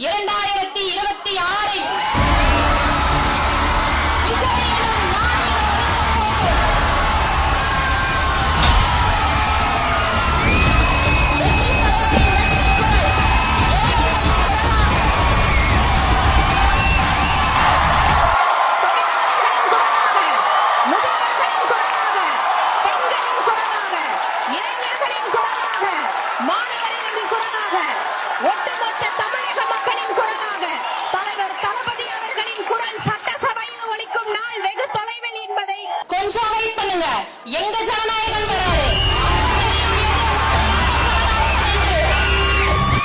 2026 எங்க ஜனநாயகம் வராது.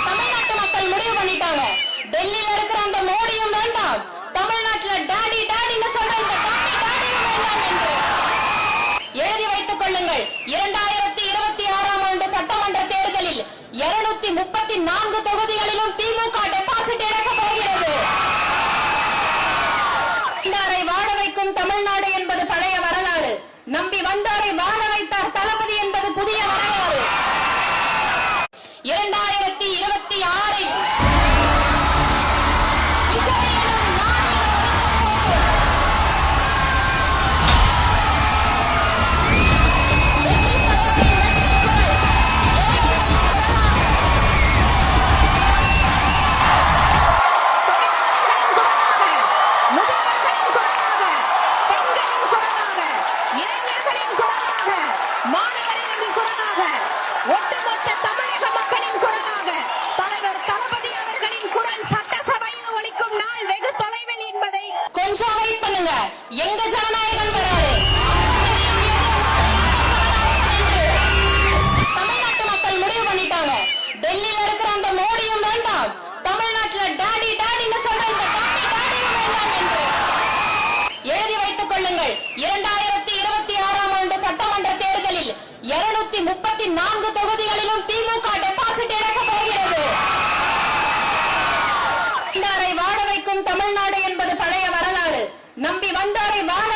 தமிழ்நாட்டு மக்கள் முடிவு பண்ணிட்டாங்க. டெல்லியில இருக்கிற அந்த மோடியும் வேண்டாம், தமிழ்நாட்டுல டாடி டாடின்னு சொல்ற இந்த டாடி டாடியும் வேண்டாம் என்று எழுதி வைத்துக் கொள்ளுங்கள். 2026ஆம் ஆண்டு சட்டமன்ற தேர்தலில் 234 தொகுதிகளிலும் திமுக டெபாசிட் இழக்க போகிறது. வாழ வைக்கும் தமிழ்நாடு என்பது பழைய வரலாறு. நம்பி வந்தாரை வாழ வைத்தார் தளபதி என்பது புதிய வரலாறு. 2026 எங்க ஜனநாயகம் வராது. தமிழ்நாட்டு மக்கள் முடிவு பண்ணிட்டாங்க. டெல்லியில இருக்கிற அந்த மோடியும் வேண்டாம், தமிழ்நாட்டுல டாடி டாடின்னு சொல்ற இந்த டாடி டாடியும் வேண்டாம் என்று எழுதி வைத்துக் கொள்ளுங்கள். 2026ஆம் ஆண்டு சட்டமன்ற தேர்தலில் 234 தொகுதிகளிலும் திமுக டெபாசிட் இழக்க போகிறது. வாழ வைக்கும் தமிழ்நாடு என்பது பழைய வரலாறு. நம்பி வந்தாரை வாழ